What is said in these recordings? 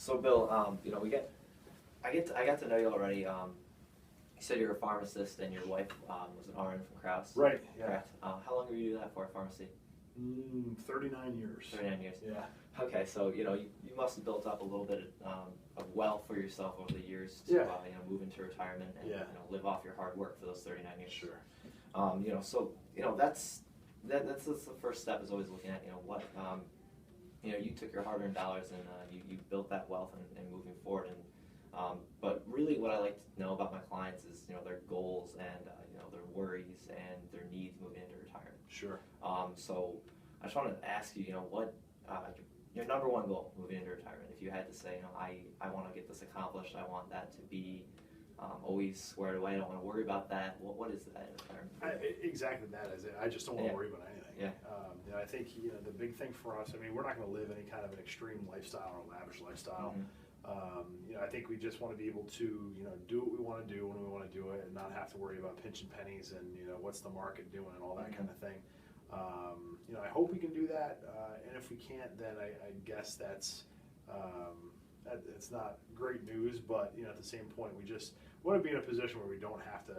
So Bill, I got to know you already. You said you're a pharmacist and your wife was an RN from Kraus. Right. Yeah. Correct. How long were you doing that for, pharmacy? 39 years. 39 years. Yeah. Okay, so you must have built up a little bit of wealth for yourself over the years to Yeah. Move into retirement and Yeah. live off your hard work for those 39 years. Sure. That's the first step is always looking at what you took your hard-earned dollars and you built that wealth and moving forward. And but really, what I like to know about my clients is their goals and their worries and their needs moving into retirement. Sure. So I just wanted to ask you, what your number one goal moving into retirement. If you had to say, I want to get this accomplished, I want that to be always squared away. I don't want to worry about that. What is that in retirement? Exactly that is it. I just don't want to worry about anything. Yeah. I think the big thing for us. I mean, we're not going to live any kind of an extreme lifestyle or lavish lifestyle. Mm-hmm. I think we just want to be able to do what we want to do when we want to do it, and not have to worry about pinching pennies and what's the market doing and all that kind of thing. I hope we can do that, and if we can't, then I guess that's it's not great news. But at the same point, we just want to be in a position where we don't have to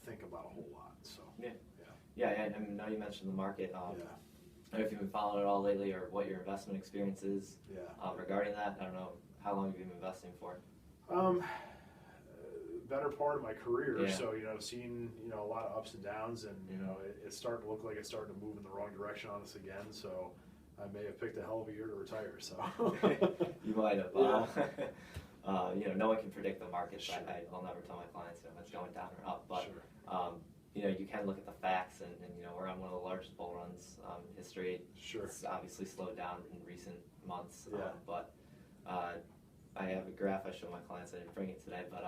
think about a whole lot. So And now you mentioned the market. I don't know if you've been following it all lately or what your investment experience is regarding that. I don't know how long you've been investing for. Better part of my career. Yeah. So seeing a lot of ups and downs, and it's starting to look like it's starting to move in the wrong direction on us again. So I may have picked a hell of a year to retire. So you might have. Yeah. No one can predict the market. Sure. I'll never tell my clients if it's going down or up. But sure. you can look at the facts, and we're on one of the largest bull runs in history. Sure. It's obviously slowed down in recent months. Yeah. But I have a graph I show my clients. I didn't bring it today, but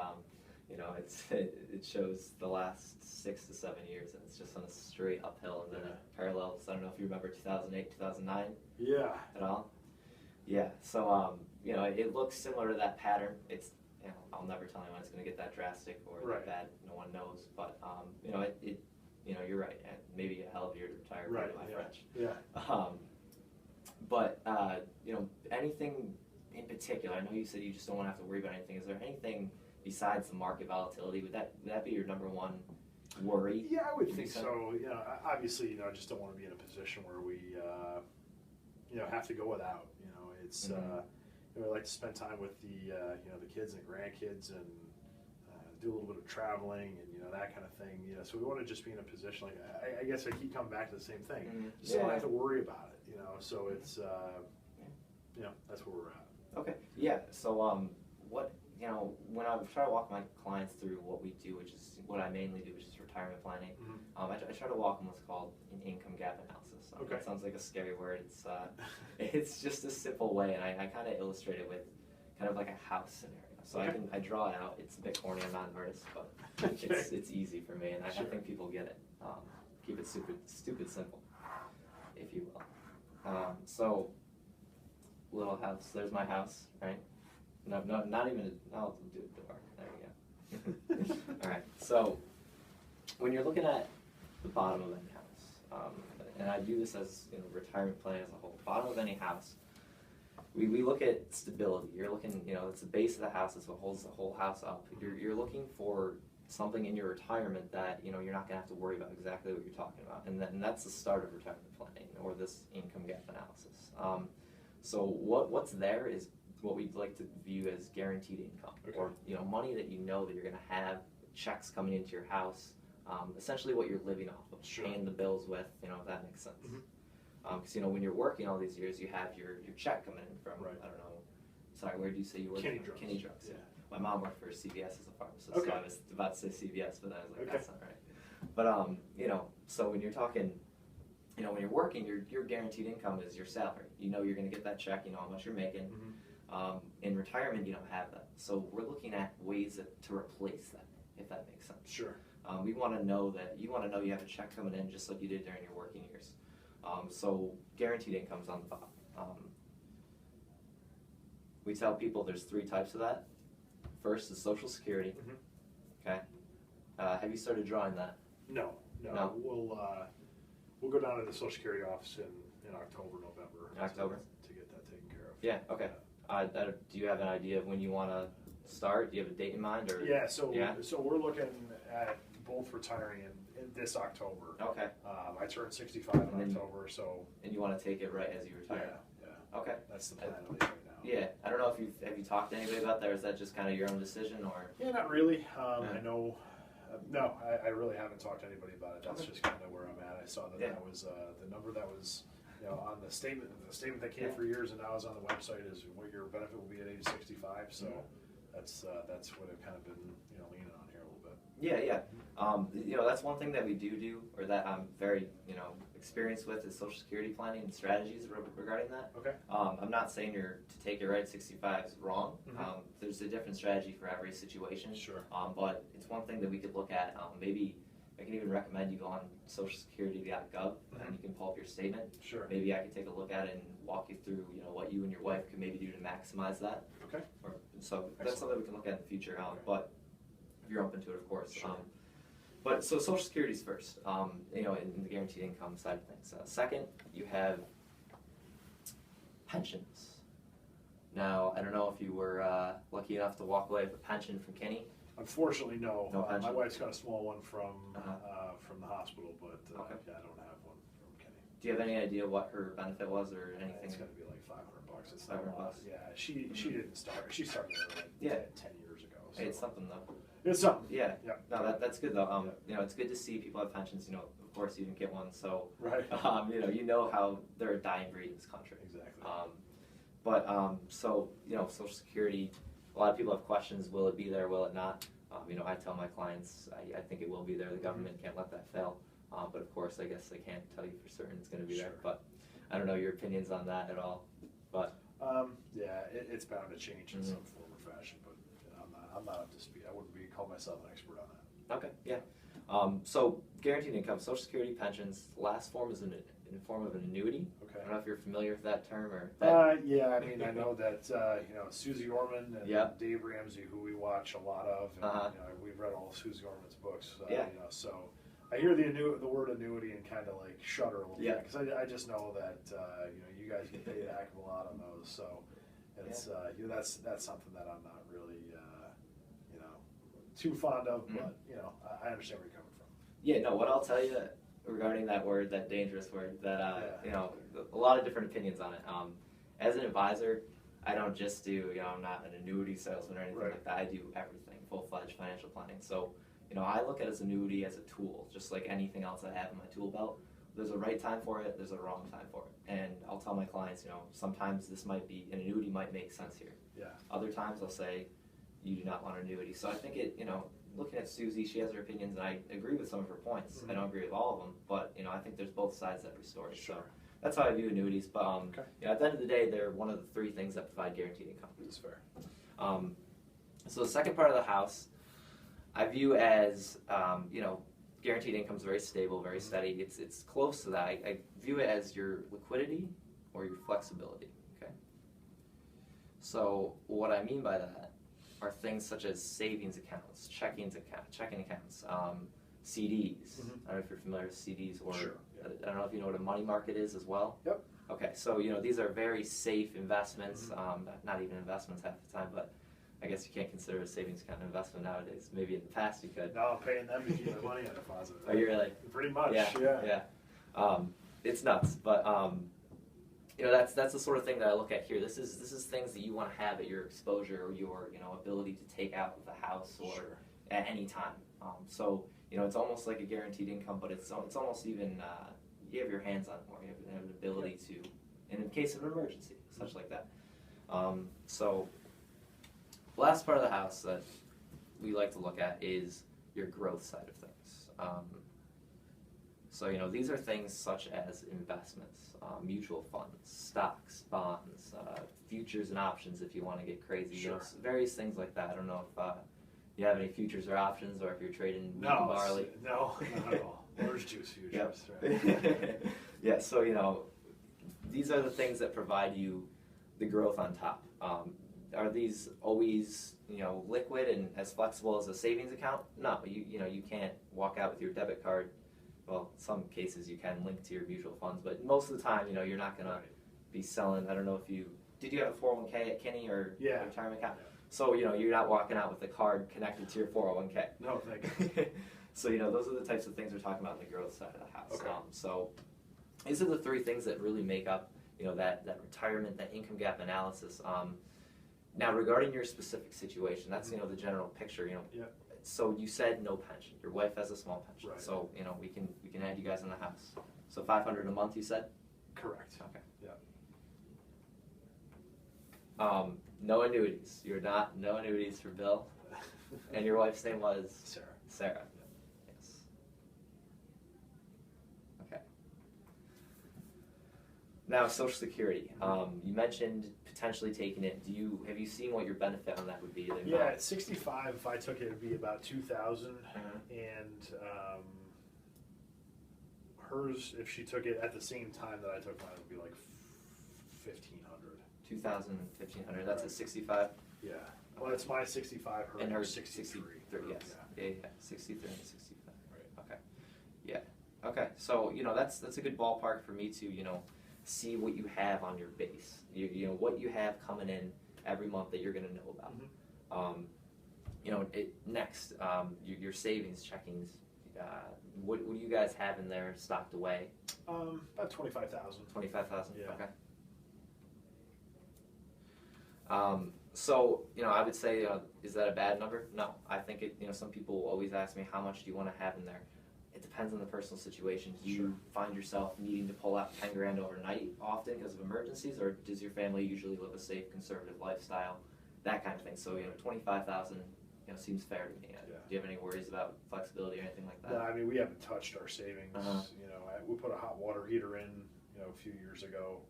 it shows the last 6 to 7 years, and it's just on a straight uphill, and then it parallels. I don't know if you remember 2008, 2009. Yeah. At all. Yeah. So it looks similar to that pattern. It's I'll never tell anyone it's going to get that drastic or that bad. No one knows. But you're right. And maybe a hell of a year to retire. Right. My French. Yeah. But anything in particular? I know you said you just don't want to have to worry about anything. Is there anything besides the market volatility? Would that be your number one worry? Yeah, I would think so. Obviously, I just don't want to be in a position where we, have to go without. It's. I like to spend time with the kids and grandkids, and do a little bit of traveling and that kind of thing. So we want to just be in a position like I guess I keep coming back to the same thing. Just don't have to worry about it. So it's that's where we're at. Okay. Yeah. So what when I try to walk my clients through what we do, which is what I mainly do, which is retirement planning, I try to walk them what's called an income gap analysis. Okay. It sounds like a scary word. It's just a simple way, and I kind of illustrate it with kind of like a house scenario. So I draw it out. It's a bit corny. I'm not an artist, but it's easy for me, and I think people get it. Keep it stupid simple, if you will. So little house. There's my house, right? No, not even. I'll do the door. There you go. All right. So when you're looking at the bottom of any house, and I view this as retirement plan as a whole. Bottom of any house, we look at stability. You're looking, it's the base of the house. It's what holds the whole house up. You're looking for something in your retirement that you're not going to have to worry about exactly what you're talking about, and that's the start of retirement planning or this income gap analysis. So what's there is what we'd like to view as guaranteed income, or money that that you're going to have, checks coming into your house, essentially what you're living off of, paying the bills with, if that makes sense. Because when you're working all these years, you have your check coming in from I don't know. Sorry, where did you say you worked? Kenny Drugs. Kenny Drugs. Yeah. My mom worked for CVS as a pharmacist, Okay. so I was about to say CVS, but then I was like, that's not right. But so when you're talking. When you're working, your guaranteed income is your salary. You're going to get that check. How much you're making. In retirement, you don't have that. So we're looking at ways to replace that, if that makes sense. Sure. We want to know that you have a check coming in just like you did during your working years. So guaranteed income's on the bottom. We tell people there's 3 types of that. First is Social Security. Okay. Have you started drawing that? No. We'll go down to the Social Security office in October, November. October? To get that taken care of. Yeah, okay. Do you have an idea of when you want to start? Do you have a date in mind, or? Yeah, so we're looking at both retiring in this October. Okay. I turned 65 in October, so. And you want to take it right as you retire? Yeah. Okay. That's the plan at least right now. Yeah, I don't know if have you talked to anybody about that, or is that just kind of your own decision, or? Yeah, not really. I know. No, I really haven't talked to anybody about it. That's just kind of where I'm at. I saw that that was the number that was, on the statement. The statement that came for years and now is on the website is what your benefit will be at age 65. So that's what I've kind of been leaning on here a little bit. Yeah. That's one thing that we do, or that I'm very experienced with, is Social Security planning and strategies regarding that. Okay. I'm not saying to take it right at 65 is wrong. Mm-hmm. There's a different strategy for every situation. Sure. But it's one thing that we could look at. Maybe I can even recommend you go on socialsecurity.gov and you can pull up your statement. Sure. Maybe I can take a look at it and walk you through, what you and your wife could maybe do to maximize that. Okay. So that's something we can look at in the future. Okay. But if you're open to it, of course. Sure. But so Social Security's first, in the guaranteed income side of things. Second, you have pensions. Now, I don't know if you were lucky enough to walk away with a pension from Kenny. Unfortunately, no. No pension? My wife's got a small one from the hospital, but Okay. I don't have one from Kenny. Do you have any idea what her benefit was or anything? It's going to be like $500. It's not a $500. lot. Yeah, she didn't start. She started like 10 years ago. So. Hey, it's something though. It's something. Yeah. Yeah. No, that's good though. It's good to see people have pensions. Of course you didn't get one, so Right. You know how they're a dying breed in this country. Exactly. So Social Security. A lot of people have questions. Will it be there? Will it not? I tell my clients I think it will be there. The government can't let that fail. But of course, I guess I can't tell you for certain it's going to be there. But I don't know your opinions on that at all. But it's bound to change in some form or fashion. But I'm not up to speed. I wouldn't call myself an expert on that. Okay, yeah. So guaranteed income, Social Security, pensions. Last form is in the form of an annuity. Okay. I don't know if you're familiar with that term or. Yeah, I mean, I know that Susie Orman and Dave Ramsey, who we watch a lot of, and we've read all of Susie Orman's books. So I hear the word annuity and kind of like shudder a little bit because I just know that you guys get paid a heck of a lot on those. So it's that's something that I'm not really too fond of, but I understand where you're coming from. Yeah, no. What I'll tell you regarding that word, that dangerous word, that a lot of different opinions on it. As an advisor, I don't just do I'm not an annuity salesman or anything like that. I do everything, full-fledged financial planning. So I look at annuity as a tool, just like anything else I have in my tool belt. There's a right time for it. There's a wrong time for it, and I'll tell my clients, sometimes an annuity might make sense here. Yeah. Other times I'll say, you do not want an annuity. So I think looking at Susie, she has her opinions, and I agree with some of her points. I don't agree with all of them, but I think there's both sides to every story. Sure. So that's how I view annuities. But at the end of the day, they're one of the three things that provide guaranteed income. That's fair. So the second part of the house, I view as guaranteed income is very stable, very steady. It's close to that. I view it as your liquidity or your flexibility. Okay. So what I mean by that are things such as savings accounts, checking accounts, CDs. I don't know if you're familiar with CDs, or I don't know if you know what a money market is as well. Yep. Okay, so these are very safe investments. Not even investments half the time, but I guess you can't consider a savings account an investment nowadays. Maybe in the past you could. No, I'm paying them to keep my money on deposit. Oh, you really? Pretty much. Yeah. It's nuts, but that's the sort of thing that I look at here. This is things that you want to have at your exposure or your ability to take out of the house or at any time. So it's almost like a guaranteed income, but it's almost even you have your hands on it more. You have an ability to, and in case of an emergency, such like that. So last part of the house that we like to look at is your growth side of things. So these are things such as investments, mutual funds, stocks, bonds, futures and options if you want to get crazy. Various things like that. I don't know if you have any futures or options, or if you're trading wheat and barley. No, not at all. Orange juice futures. Right? Yeah. So these are the things that provide you the growth on top. Are these always liquid and as flexible as a savings account? No. You can't walk out with your debit card. Well, in some cases you can link to your mutual funds, but most of the time, you're not going to be selling. I don't know if you did you have a 401k at Kinney or Yeah. a retirement account? Yeah. So, you're not walking out with a card connected to your 401k. No, thank you. So, those are the types of things we're talking about on the growth side of the house. Okay. So, these are the three things that really make up, that retirement, that income gap analysis. Now, regarding your specific situation, that's, the general picture, Yeah. So you said no pension. Your wife has a small pension. Right. So, we can add you guys in the house. So $500 a month, you said? Correct. Okay. Yeah. No annuities. No annuities for Bill. And your wife's name was? Sarah. Sarah. Yes. Okay. Now, Social Security. You mentioned potentially taking it. Have you seen what your benefit on that would be? Yeah, at 65, if I took it, it'd be about 2,000, and hers, if she took it at the same time that I took mine, would be like 1,500. 2,000, 1,500. That's Right. at 65. Yeah. Well, it's my 65. And her 63. 63. Yes. Yeah. Yeah. 63 and 65. Right. Okay. Yeah. Okay. So that's a good ballpark for me to see what you have on your base. What you have coming in every month that you're going to know about. Next, your savings checkings. What do you guys have in there stocked away? About 25,000. 25,000. Yeah. Okay. So I would say, is that a bad number? No, I think it. Some people always ask me how much do you want to have in there. It depends on the personal situation. Do you find yourself needing to pull out 10 grand overnight often because of emergencies, or does your family usually live a safe, conservative lifestyle? That kind of thing. So 25,000, seems fair to me. Yeah. Do you have any worries about flexibility or anything like that? No, I mean, we haven't touched our savings. Uh-huh. We put a hot water heater in, a few years ago.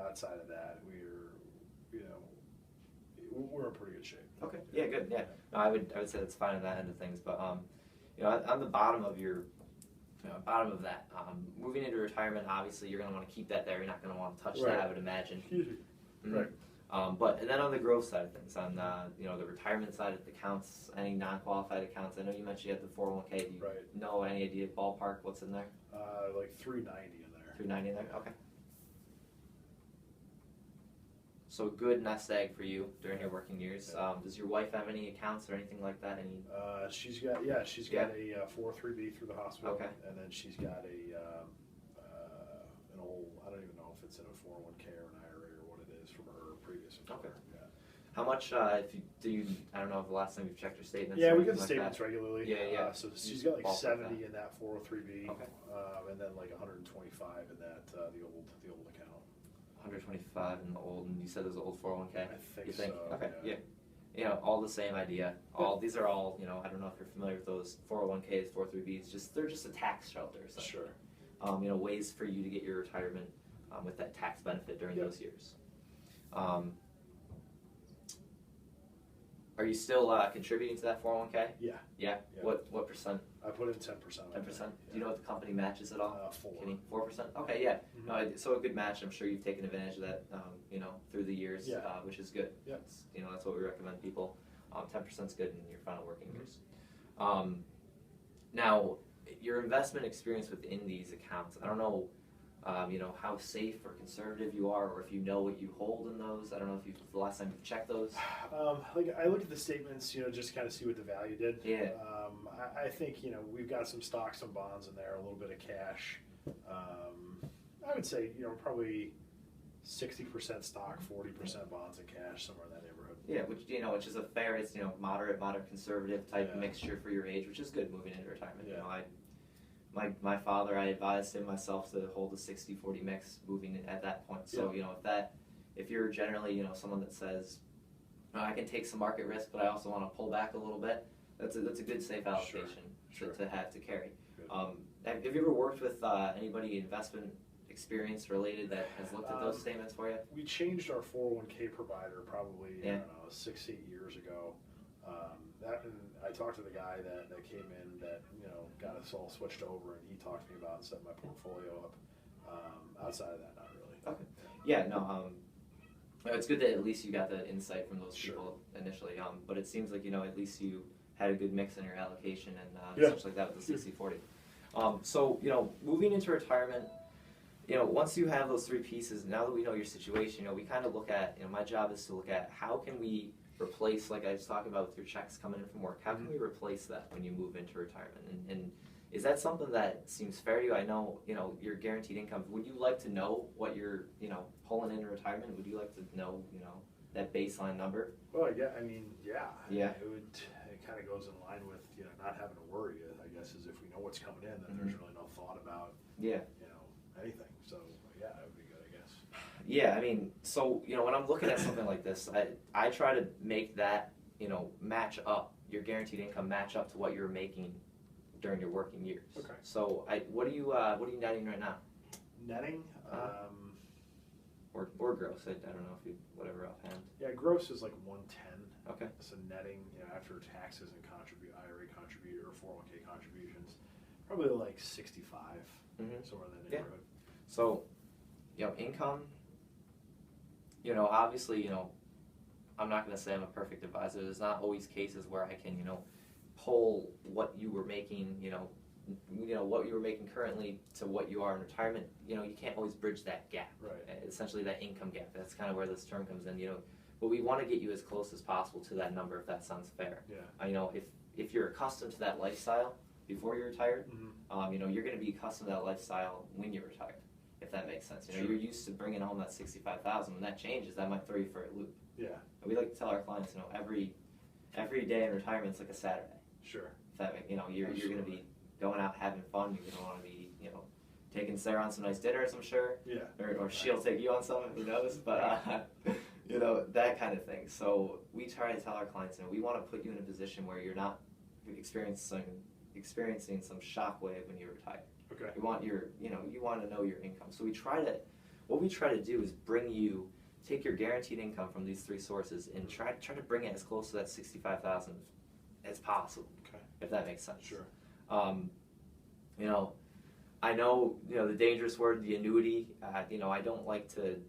Outside of that, we're in pretty good shape. Okay. Yeah. Good. Yeah. No, I would say that's fine on that end of things, but on the bottom of your bottom of that, moving into retirement, obviously you're going to want to keep that there. You're not going to want to touch that, I would imagine. Right. And then on the growth side of things, on the retirement side of the accounts, any non-qualified accounts. I know you mentioned you had the 401k. Do you know any idea ballpark what's in there? Like 390 in there. 390 in there. Okay. So a good nest egg for you during your working years. Does your wife have any accounts or anything like that? Any? She's got a 403B through the hospital. Okay. And then she's got an old, I don't even know if it's in a 401k or an IRA or what it is from her previous employer. Okay. Yeah. How much? I don't know if the last time you've checked your statements. Yeah, or we get the anything like statements regularly. Yeah. So she's got like Ballpark 70 in that 403B. Okay. And then like 125 in that the old account. 125 in the old, and you said there's an old 401k. I think You think? so. Okay. Yeah. Yeah. All the same idea. These are all. I don't know if you're familiar with those 401ks, 403bs. They're just a tax shelter. Sure. Ways for you to get your retirement with that tax benefit during those years. Are you still contributing to that 401k? Yeah. Yeah. What percent? I put in 10%. 10%. Do you know what the company matches at all? 4. Kenny? 4%. Okay, yeah. Mhm. No, so a good match. I'm sure you've taken advantage of that, through the years, Yeah. which is good. Yeah. That's what we recommend people. 10% is good in your final working years. Now, your investment experience within these accounts. I don't know, how safe or conservative you are, or if you know what you hold in those. I don't know if the last time you checked those. I look at the statements, just kind of see what the value did. Yeah. I think, we've got some stocks, some bonds in there, a little bit of cash. I would say, probably 60% stock, 40% bonds and cash, somewhere in that neighborhood. Yeah, which is a fair, it's moderate conservative type Yeah. mixture for your age, which is good moving into retirement. Yeah. My father, I advised him myself to hold a 60-40 mix moving in at that point. So if you're generally someone that says I can take some market risk, but I also want to pull back a little bit, that's a good safe allocation to have to carry. Have you ever worked with anybody investment experience related that has looked at those statements for you? We changed our 401k provider probably, Yeah. I don't know, 6-8 years ago. And I talked to the guy that came in that, got us all switched over, and he talked to me about setting my portfolio up. Outside of that, not really. Okay. Yeah, no, it's good that at least you got the insight from those people initially. But it seems like, at least you had a good mix in your allocation and such like that with the 60-40. So, moving into retirement, you know, once you have those three pieces, now that we know your situation, you know, we kind of look at, you know, my job is to look at how can we replace, like I was talking about with your checks coming in from work, how can we replace that when you move into retirement? And is that something that seems fair to you? I know, you know, your guaranteed income, would you like to know what you're, you know, pulling in retirement? Would you like to know, you know, that baseline number? Well, yeah, I mean, yeah. Yeah. It kind of goes in line with, you know, not having to worry, I guess, is if we know what's coming in, then there's really no thought about, you know, anything. So, yeah, it would be good, I guess. Yeah, I mean, so, you know, when I'm looking at something like this, I try to make that, you know, match up, your guaranteed income match up to what you're making during your working years. Okay. So, what are you netting right now? Netting? Or gross, I don't know if you, whatever offhand. Yeah, gross is like 110. Okay. So netting, you know, after taxes and IRA contribute or 401k contributions, probably like 65, somewhere in that neighborhood. So, you know, income, you know, obviously, you know, I'm not going to say I'm a perfect advisor. There's not always cases where I can, you know, pull what you were making, you know, what you were making currently to what you are in retirement. You know, you can't always bridge that gap. Right. Essentially, that income gap. That's kind of where this term comes in. You know, but we want to get you as close as possible to that number, if that sounds fair. Yeah. You know, if you're accustomed to that lifestyle before you're retired, you know, you're going to be accustomed to that lifestyle when you're retired, if that makes sense. You know, you're used to bringing home that $65,000. When that changes, that might throw you for a loop. Yeah. And we like to tell our clients, you know, every day in retirement is like a Saturday. Sure. If that makes, you know, you're going to be going out having fun. You're going to want to be, you know, taking Sarah on some nice dinners, I'm sure. Yeah. Or she'll take you on some, who knows? But, you know, that kind of thing. So we try to tell our clients, you know, we want to put you in a position where you're not experiencing some shockwave when you retire. Okay. You want your, you know, you want to know your income. So what we try to do is take your guaranteed income from these three sources and try to bring it as close to that $65,000 as possible. Okay. If that makes sense. Sure. You know, I know, you know, the dangerous word, the annuity. You know, I like to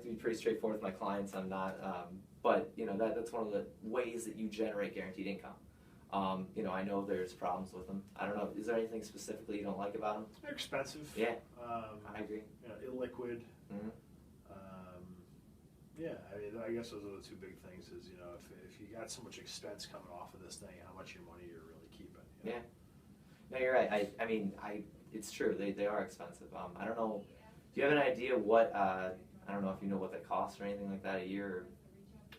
be pretty straightforward with my clients. I'm not, but you know, that's one of the ways that you generate guaranteed income. You know, I know there's problems with them. I don't know. Is there anything specifically you don't like about them? They're expensive. Yeah. I agree. You know, illiquid. Yeah, I mean, I guess those are the two big things. Is, you know, if you got so much expense coming off of this thing, how much of your money you're really keeping? You know? Yeah. No, you're right. I mean, it's true. They are expensive. I don't know. Do you have an idea what? I don't know if you know what they cost or anything like that a year.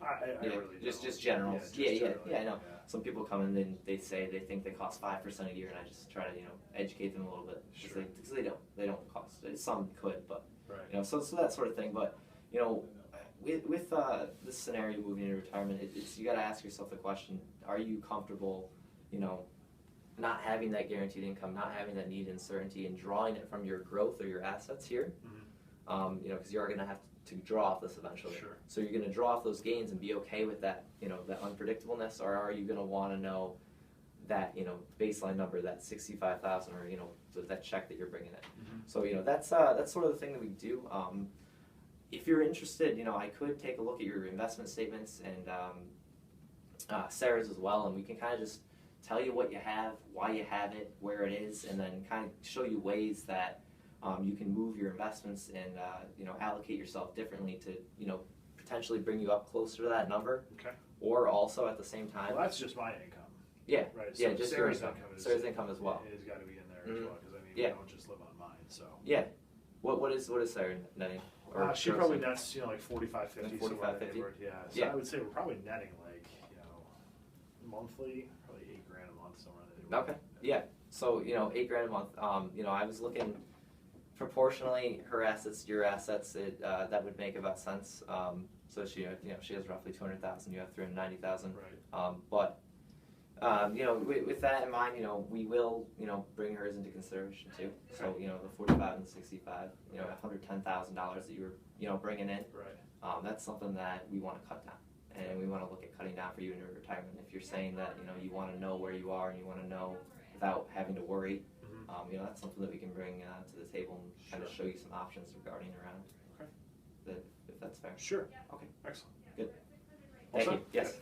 I really don't. Just general. Yeah, I know. Yeah. Some people come in and they say they think they cost 5% a year, and I just try to, you know, educate them a little bit because they don't cost. Some could, but you know, so that sort of thing. But you know, with this scenario moving into retirement, it's you got to ask yourself the question: are you comfortable, you know, not having that guaranteed income, not having that need and certainty, and drawing it from your growth or your assets here? You know, because you are going to have to draw off this eventually. Sure. So you're going to draw off those gains and be okay with that, you know, that unpredictableness, or are you going to want to know that, you know, baseline number, that 65,000, or you know, that check that you're bringing in? So you know, that's sort of the thing that we do. If you're interested, you know, I could take a look at your investment statements and Sarah's as well, and we can kind of just tell you what you have, why you have it, where it is, and then kind of show you ways that you can move your investments and you know, allocate yourself differently to, you know, potentially bring you up closer to that number. Okay. Or also at the same time. Well, that's just my income. Yeah. Right. So yeah, just Sarah's income. Sarah's income as well. It's got to be in there as well, because I mean, we don't just live on mine. So. Yeah. What is Sarah netting? She probably nets, you know, like 45, 50. 45, 50. Yeah. So I would say we're probably netting like, you know, monthly, probably $8,000 a month, somewhere in there. Okay. Yeah. So you know, $8,000 a month. You know, I was looking proportionally her assets, your assets. That would make about sense. So she, you know, she has roughly 200,000. You have 390,000. Right. But you know, with that in mind, you know, we will, you know, bring hers into consideration too. So you know, the 45 and the 65, you know, $110,000 that you were, you know, bringing in. Right. That's something that we want to cut down, and we want to look at cutting down for you in your retirement. If you're saying that, you know, you want to know where you are and you want to know without having to worry, you know, that's something that we can bring to the table and kind of show you some options regarding around. Okay. If that's fair. Sure. Okay. Excellent. Good. Thank you. Yes.